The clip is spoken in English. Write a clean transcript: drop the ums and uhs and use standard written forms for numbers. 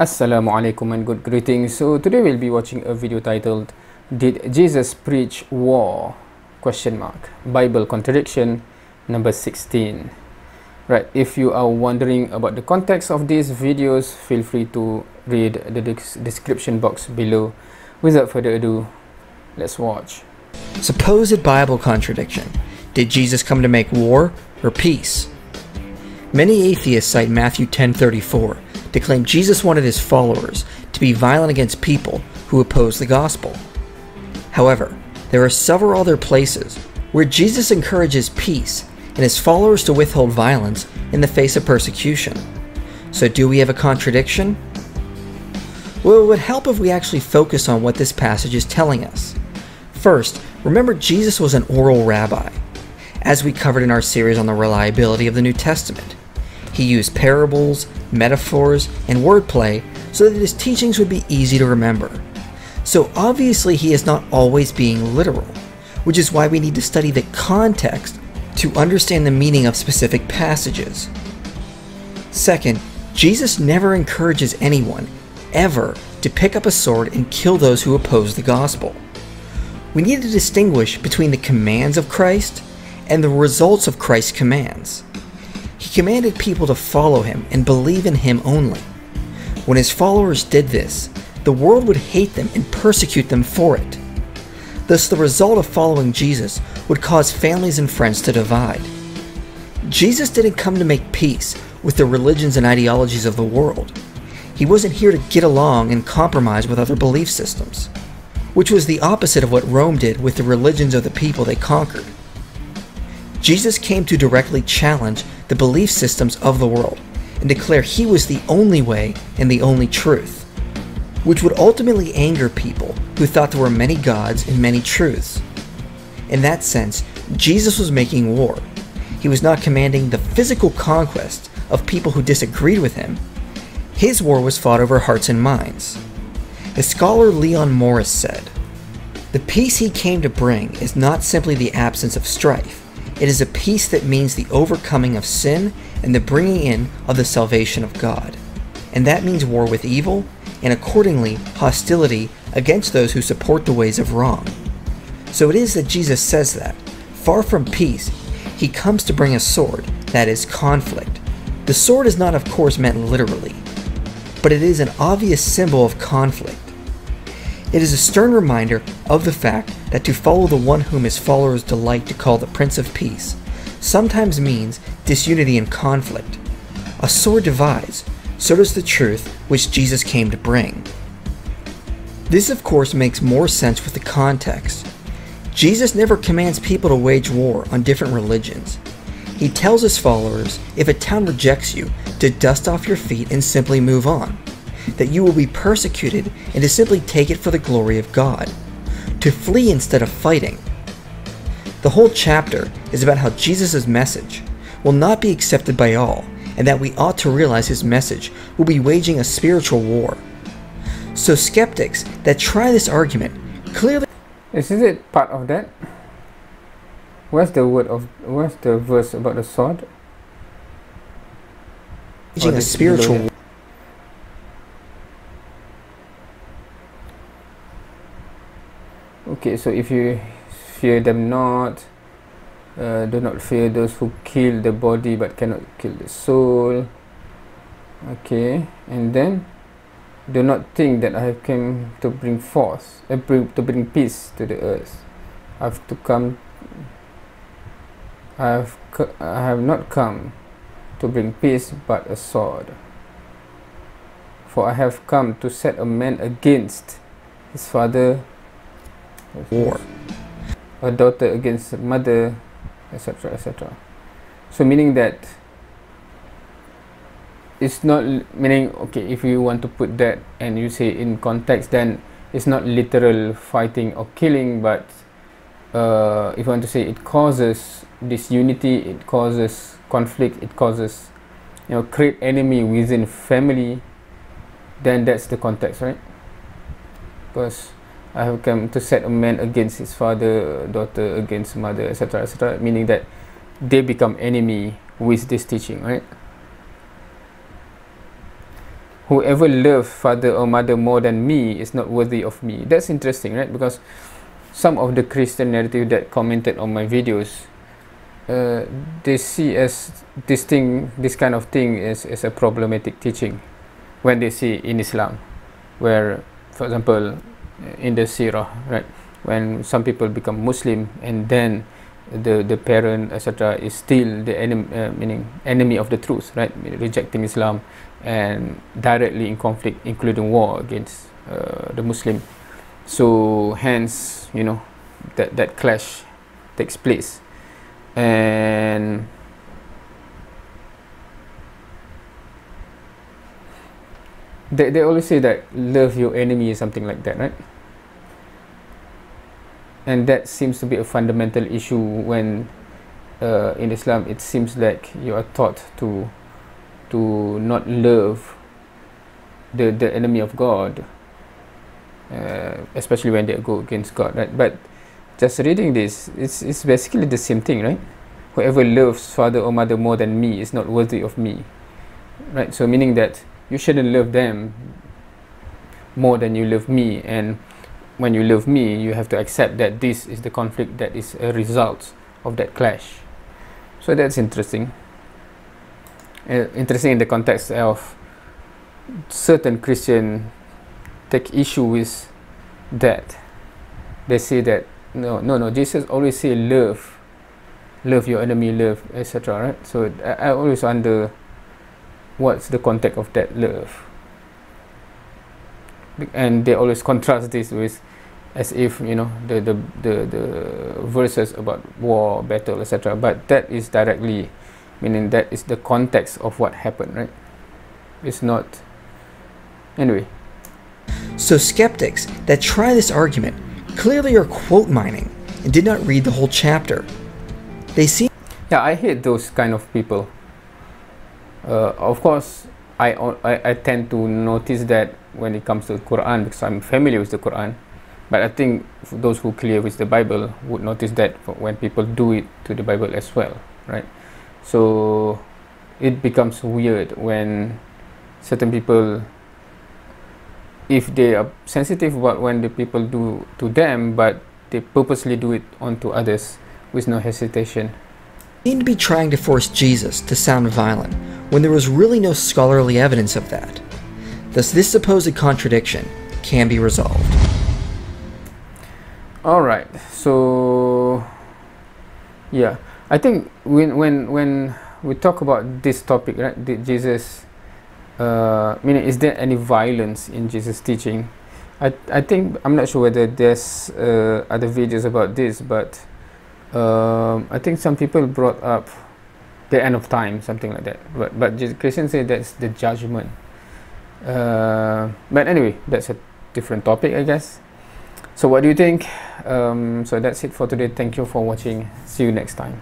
Assalamu alaikum and good greetings. So today we'll be watching a video titled Did Jesus Preach War? Bible Contradiction number 16. Right, if you are wondering about the context of these videos, feel free to read the description box below. Without further ado, let's watch. Supposed Bible contradiction. Did Jesus come to make war or peace? Many atheists cite Matthew 10:34 to claim Jesus wanted his followers to be violent against people who oppose the gospel. However, there are several other places where Jesus encourages peace and his followers to withhold violence in the face of persecution. So do we have a contradiction? Well, it would help if we actually focus on what this passage is telling us. First, remember Jesus was an oral rabbi. As we covered in our series on the reliability of the New Testament, he used parables, metaphors, and wordplay so that his teachings would be easy to remember. So obviously he is not always being literal, which is why we need to study the context to understand the meaning of specific passages. Second, Jesus never encourages anyone, ever, to pick up a sword and kill those who oppose the gospel. We need to distinguish between the commands of Christ and the results of Christ's commands. He commanded people to follow him and believe in him only. When his followers did this, the world would hate them and persecute them for it. Thus, the result of following Jesus would cause families and friends to divide. Jesus didn't come to make peace with the religions and ideologies of the world. He wasn't here to get along and compromise with other belief systems, which was the opposite of what Rome did with the religions of the people they conquered. Jesus came to directly challenge the belief systems of the world and declare he was the only way and the only truth, which would ultimately anger people who thought there were many gods and many truths. In that sense, Jesus was making war. He was not commanding the physical conquest of people who disagreed with him. His war was fought over hearts and minds. The scholar Leon Morris said, "The peace he came to bring is not simply the absence of strife. It is a peace that means the overcoming of sin and the bringing in of the salvation of God. And that means war with evil, and accordingly hostility against those who support the ways of wrong." So it is that Jesus says that, far from peace, he comes to bring a sword, that is, conflict. The sword is not, of course, meant literally, but it is an obvious symbol of conflict. It is a stern reminder of the fact that to follow the one whom his followers delight to call the Prince of Peace sometimes means disunity and conflict. A sword divides, so does the truth which Jesus came to bring. This, of course, makes more sense with the context. Jesus never commands people to wage war on different religions. He tells his followers, if a town rejects you, to dust off your feet and simply move on. That you will be persecuted and to simply take it for the glory of God. To flee instead of fighting. The whole chapter is about how Jesus' message will not be accepted by all, and that we ought to realize his message will be waging a spiritual war. So skeptics that try this argument clearly... Is it part of that? Where's the verse about the sword? Waging a spiritual war. Okay, so if you fear them not, do not fear those who kill the body but cannot kill the soul. Okay, and then do not think that I have come to bring forth, to bring peace to the earth. I have not come to bring peace but a sword. For I have come to set a man against his father, war, a daughter against her mother, etc., etc. So meaning that it's not meaning, okay, if you want to put that and you say in context, then it's not literal fighting or killing, but if you want to say it causes disunity, it causes conflict, it causes, create enemy within family, then that's the context, right? Because I have come to set a man against his father, daughter against mother, etc., etc., meaning that they become enemy with this teaching, right? whoever loves father or mother more than me is not worthy of me. That's interesting, right? Because some of the Christian narrative that commented on my videos, they see as this kind of thing is a problematic teaching when they see in Islam, where, for example, in the Sirah, right, when some people become Muslim and then the parent, etc., is still the enemy of the truth, right, rejecting Islam and directly in conflict, including war against the Muslim. So hence, you know, that clash takes place. And they always say that love your enemy is something like that, right? And that seems to be a fundamental issue when in Islam it seems like you are taught to not love the enemy of God, especially when they go against God, right? But just reading this, it's basically the same thing, right? Whoever loves father or mother more than me is not worthy of me, right? So meaning that you shouldn't love them more than you love me, and when you love me, you have to accept that this is the conflict that is a result of that clash. So that's interesting. Interesting in the context of certain Christian take issue with that. They say that no, Jesus always say love your enemy, love, etc., right? So I always wonder what's the context of that love, and they always contrast this with as if, you know, the verses about war, battle, etc., but that is directly, meaning that is the context of what happened, right? It's not, anyway. So skeptics that try this argument clearly are quote mining and did not read the whole chapter. They seem... Yeah, I hate those kind of people. Of course, I tend to notice that when it comes to the Quran, because I'm familiar with the Quran, but I think those who clear with the Bible would notice that when people do it to the Bible as well, right? So it becomes weird when certain people, if they are sensitive about when the people do to them, but they purposely do it onto others with no hesitation. Seem to be trying to force Jesus to sound violent when there was really no scholarly evidence of that. Thus, this supposed contradiction can be resolved. All right, so yeah, I think when we talk about this topic, right, did Jesus, meaning is there any violence in Jesus' teaching? I think, I'm not sure whether there's other videos about this, but I think some people brought up the end of time, something like that. But Christians say that's the judgment. But anyway, that's a different topic, I guess. So what do you think? So that's it for today. Thank you for watching. See you next time.